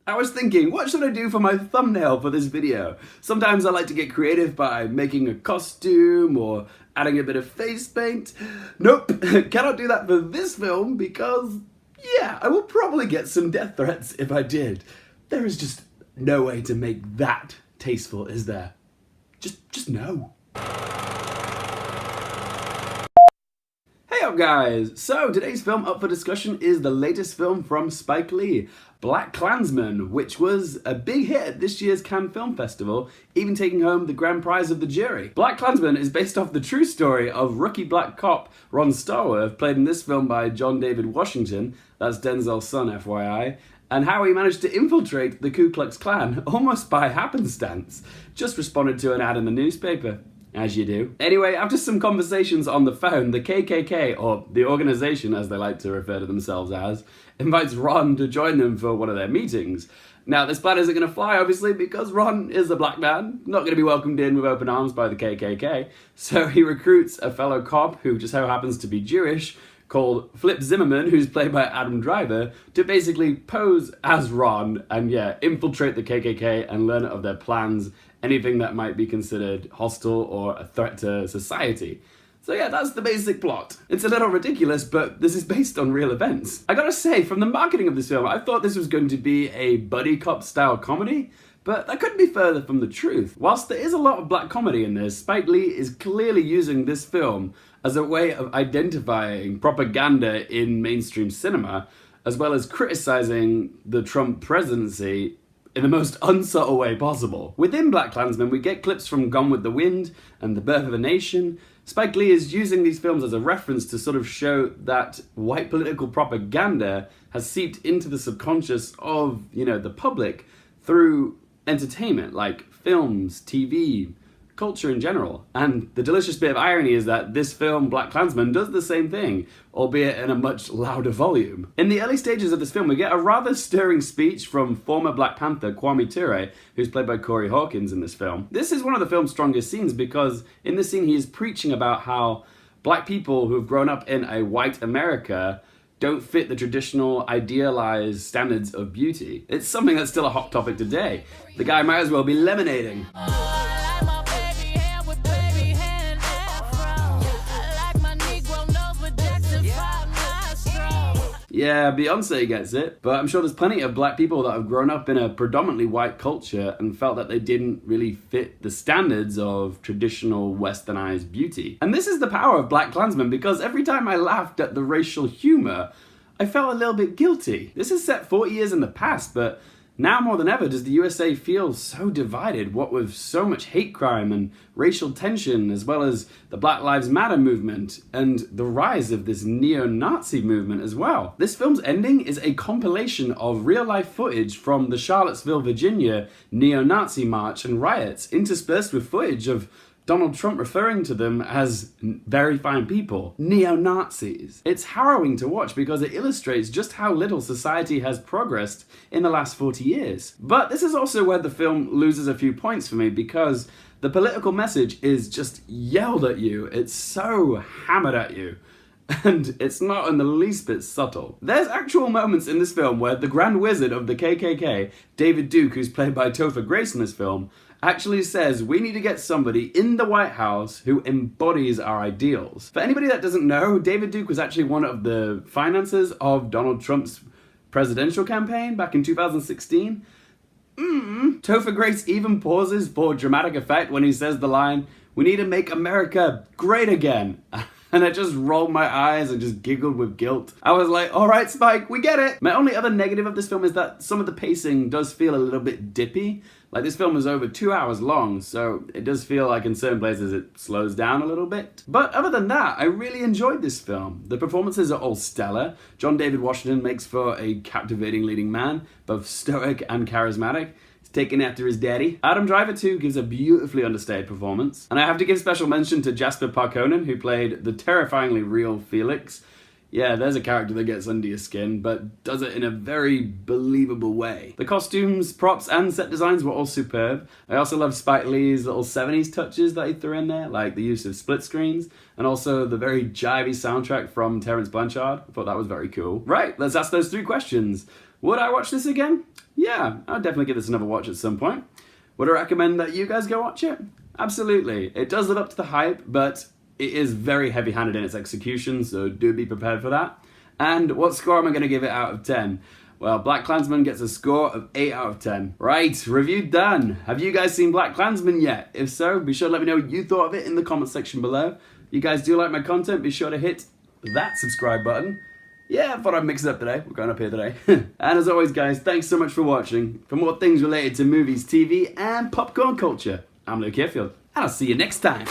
I was thinking, what should I do for my thumbnail for this video? Sometimes I like to get creative by making a costume or adding a bit of face paint. Nope, cannot do that for this film because, yeah, I will probably get some death threats if I did. There is just no way to make that tasteful, is there? Just no. Hey up guys! So today's film up for discussion is the latest film from Spike Lee, BlacKkKlansman, which was a big hit at this year's Cannes Film Festival, even taking home the grand prize of the jury. BlacKkKlansman is based off the true story of rookie black cop Ron Starworth, played in this film by John David Washington, that's Denzel's son FYI, and how he managed to infiltrate the Ku Klux Klan almost by happenstance. Just responded to an ad in the newspaper. As you do. Anyway, after some conversations on the phone, the KKK, or the organization as they like to refer to themselves as, invites Ron to join them for one of their meetings. Now, this plan isn't going to fly, obviously, because Ron is a black man, not going to be welcomed in with open arms by the KKK, so he recruits a fellow cop who just so happens to be Jewish, called Flip Zimmerman, who's played by Adam Driver, to basically pose as Ron and, yeah, infiltrate the KKK and learn of their plans, anything that might be considered hostile or a threat to society. So yeah, that's the basic plot. It's a little ridiculous, but this is based on real events. I gotta say, from the marketing of this film, I thought this was going to be a buddy cop style comedy, but that couldn't be further from the truth. Whilst there is a lot of black comedy in this, Spike Lee is clearly using this film as a way of identifying propaganda in mainstream cinema, as well as criticizing the Trump presidency in the most unsubtle way possible. Within BlacKkKlansman, we get clips from Gone with the Wind and The Birth of a Nation. Spike Lee is using these films as a reference to sort of show that white political propaganda has seeped into the subconscious of, the public through entertainment, like films, TV, culture in general. And the delicious bit of irony is that this film, BlacKkKlansman, does the same thing, albeit in a much louder volume. In the early stages of this film, we get a rather stirring speech from former Black Panther Kwame Ture, who's played by Corey Hawkins in this film. This is one of the film's strongest scenes because in this scene he is preaching about how black people who have grown up in a white America don't fit the traditional idealized standards of beauty. It's something that's still a hot topic today. The guy might as well be lemonading. Yeah, Beyonce gets it, but I'm sure there's plenty of black people that have grown up in a predominantly white culture and felt that they didn't really fit the standards of traditional westernized beauty. And this is the power of BlacKkKlansman, because every time I laughed at the racial humor, I felt a little bit guilty. This is set 40 years in the past, but now more than ever does the USA feel so divided, what with so much hate crime and racial tension, as well as the Black Lives Matter movement and the rise of this neo-Nazi movement as well. This film's ending is a compilation of real-life footage from the Charlottesville, Virginia neo-Nazi march and riots, interspersed with footage of Donald Trump referring to them as very fine people, neo-Nazis. It's harrowing to watch because it illustrates just how little society has progressed in the last 40 years. But this is also where the film loses a few points for me because the political message is just yelled at you. It's so hammered at you. And it's not in the least bit subtle. There's actual moments in this film where the Grand Wizard of the KKK, David Duke, who's played by Topher Grace in this film, actually says we need to get somebody in the White House who embodies our ideals. For anybody that doesn't know, David Duke was actually one of the financiers of Donald Trump's presidential campaign back in 2016. Topher Grace even pauses for dramatic effect when he says the line, "We need to make America great again." And I just rolled my eyes and just giggled with guilt. I was like, all right, Spike, we get it. My only other negative of this film is that some of the pacing does feel a little bit dippy. Like, this film is over 2 hours long, so it does feel like in certain places it slows down a little bit. But other than that, I really enjoyed this film. The performances are all stellar. John David Washington makes for a captivating leading man, both stoic and charismatic. Taken after his daddy. Adam Driver too gives a beautifully understated performance. And I have to give special mention to Jasper Parkonen, who played the terrifyingly real Felix. Yeah, there's a character that gets under your skin, but does it in a very believable way. The costumes, props, and set designs were all superb. I also love Spike Lee's little 70s touches that he threw in there, like the use of split screens, and also the very jivey soundtrack from Terrence Blanchard. I thought that was very cool. Right, let's ask those 3 questions. Would I watch this again? Yeah, I'll definitely give this another watch at some point. Would I recommend that you guys go watch it? Absolutely. It does live up to the hype, but it is very heavy-handed in its execution, so do be prepared for that. And what score am I going to give it out of 10? Well, BlacKkKlansman gets a score of 8 out of 10. Right, review done. Have you guys seen BlacKkKlansman yet? If so, be sure to let me know what you thought of it in the comment section below. If you guys do like my content, be sure to hit that subscribe button. Yeah, I thought I'd mix it up today. We're going up here today. And as always, guys, thanks so much for watching. For more things related to movies, TV, and popcorn culture, I'm Luke Carefield, and I'll see you next time.